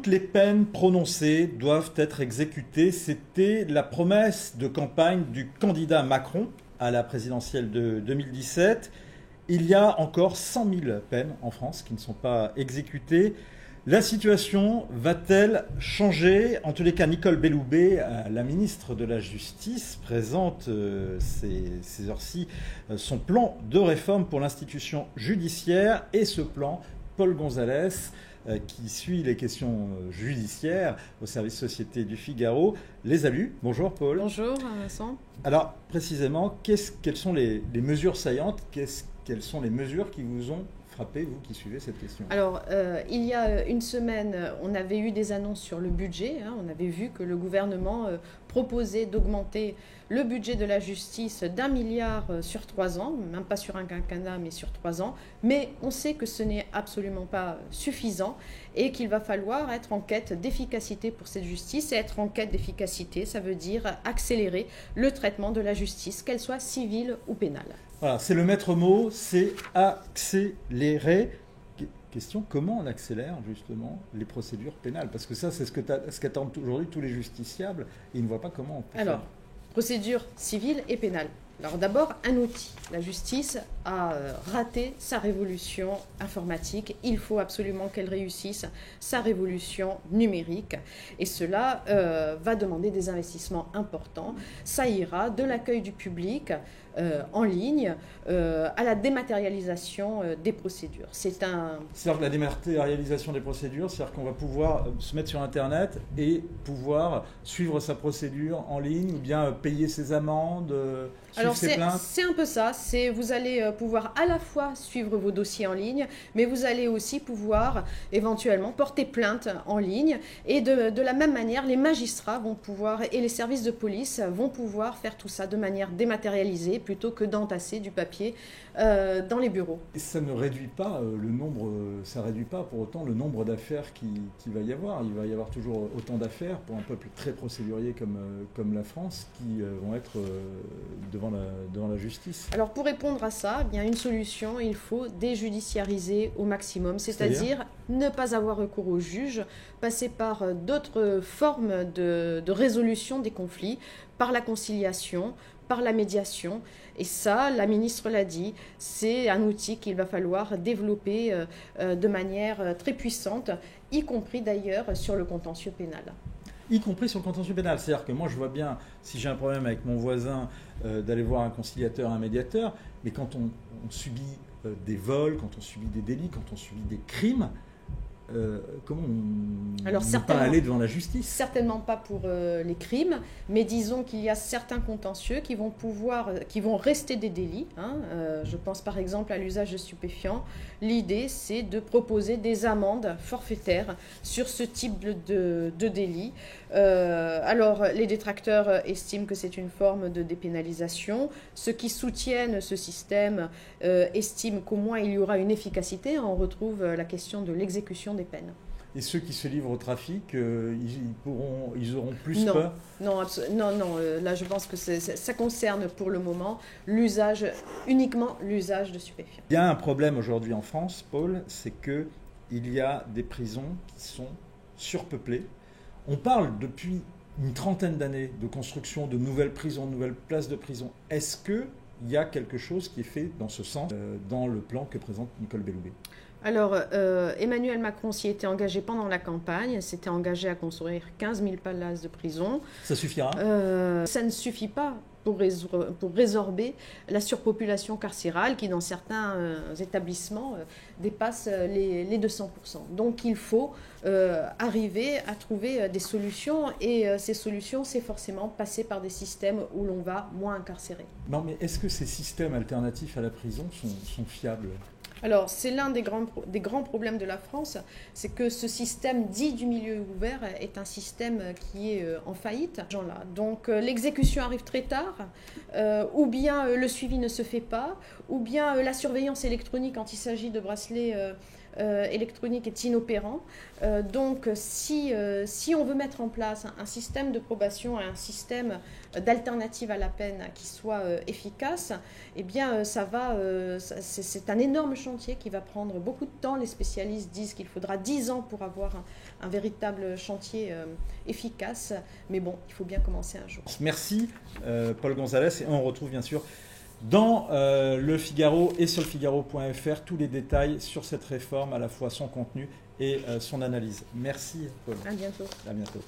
Toutes les peines prononcées doivent être exécutées. C'était la promesse de campagne du candidat Macron à la présidentielle de 2017. Il y a encore 100 000 peines en France qui ne sont pas exécutées. La situation va-t-elle changer? En tous les cas, Nicole Belloubet, la ministre de la Justice, présente ces heures-ci son plan de réforme pour l'institution judiciaire. Et ce plan, Paul Gonzalez, qui suit les questions judiciaires au service Société du Figaro, les a lues. Bonjour Paul. Bonjour Vincent. Alors précisément, quelles sont les mesures saillantes? Quelles sont les mesures qui vous ont frappé, vous qui suivez cette question? Alors, il y a une semaine, on avait eu des annonces sur le budget. On avait vu que le gouvernement proposait d'augmenter le budget de la justice d'1 milliard sur 3 ans, même pas sur un quinquennat, mais sur 3 ans. Mais on sait que ce n'est absolument pas suffisant et qu'il va falloir être en quête d'efficacité pour cette justice. Et être en quête d'efficacité, ça veut dire accélérer le traitement de la justice, qu'elle soit civile ou pénale. Voilà, c'est le maître mot, c'est accélérer. Question, comment on accélère justement les procédures pénales? Parce que ça, c'est ce qu'attendent aujourd'hui tous les justiciables et ils ne voient pas comment on peut faire. Procédure civile et pénale. Alors d'abord, un outil. La justice a raté sa révolution informatique. Il faut absolument qu'elle réussisse sa révolution numérique. Et cela va demander des investissements importants. Ça ira de l'accueil du public en ligne à la dématérialisation des procédures. C'est-à-dire que la dématérialisation des procédures, c'est-à-dire qu'on va pouvoir se mettre sur Internet et pouvoir suivre sa procédure en ligne ou bien payer ses amendes, suivre ses plaintes. C'est un peu ça. Vous allez pouvoir à la fois suivre vos dossiers en ligne, mais vous allez aussi pouvoir éventuellement porter plainte en ligne. Et de la même manière, les magistrats vont pouvoir et les services de police vont pouvoir faire tout ça de manière dématérialisée plutôt que d'entasser du papier dans les bureaux. Et ça ne réduit pas ça réduit pas pour autant le nombre d'affaires qu'il va y avoir. Il va y avoir toujours autant d'affaires pour un peuple très procédurier comme la France qui vont être devant la justice. Alors pour répondre à ça, il y a une solution, il faut déjudiciariser au maximum, c'est-à-dire ne pas avoir recours au juge, passer par d'autres formes de résolution des conflits, par la conciliation, par la médiation. Et ça, la ministre l'a dit, c'est un outil qu'il va falloir développer de manière très puissante, y compris d'ailleurs sur le contentieux pénal. Y compris sur le contentieux pénal. C'est-à-dire que moi, je vois bien, si j'ai un problème avec mon voisin, d'aller voir un conciliateur, un médiateur, mais quand on subit des vols, quand on subit des délits, quand on subit des crimes, comment ne pas aller devant la justice? Certainement pas pour les crimes, mais disons qu'il y a certains contentieux qui vont rester des délits. Je pense par exemple à l'usage de stupéfiants. L'idée, c'est de proposer des amendes forfaitaires sur ce type de délit. Alors, les détracteurs estiment que c'est une forme de dépénalisation. Ceux qui soutiennent ce système estiment qu'au moins il y aura une efficacité. On retrouve la question de l'exécution des peines. Et ceux qui se livrent au trafic, ils auront plus peur? Non, là je pense que ça concerne pour le moment uniquement l'usage de stupéfiants. Il y a un problème aujourd'hui en France, Paul, c'est qu'il y a des prisons qui sont surpeuplées. On parle depuis une trentaine d'années de construction de nouvelles prisons, de nouvelles places de prison. Est-ce qu'il y a quelque chose qui est fait dans ce sens, dans le plan que présente Nicole Belloubet? Alors, Emmanuel Macron s'y était engagé pendant la campagne, s'était engagé à construire 15 000 places de prison. Ça suffira? Ça ne suffit pas pour résorber la surpopulation carcérale qui, dans certains établissements, dépasse les 200%. Donc, il faut arriver à trouver des solutions et ces solutions, c'est forcément passer par des systèmes où l'on va moins incarcérer. Non, mais est-ce que ces systèmes alternatifs à la prison sont fiables? Alors, c'est l'un des grands problèmes de la France, c'est que ce système dit du milieu ouvert est un système qui est en faillite. Donc, l'exécution arrive très tard, ou bien le suivi ne se fait pas, ou bien la surveillance électronique quand il s'agit de bracelets électronique est inopérant. Donc si on veut mettre en place un système de probation, un système d'alternative à la peine qui soit efficace, eh bien c'est un énorme chantier qui va prendre beaucoup de temps. Les spécialistes disent qu'il faudra 10 ans pour avoir un véritable chantier efficace. Mais bon, il faut bien commencer un jour. Merci Paul Gonzalez, et on retrouve bien sûr dans Le Figaro et sur lefigaro.fr tous les détails sur cette réforme, à la fois son contenu et son analyse. Merci Paul. À bientôt. À bientôt.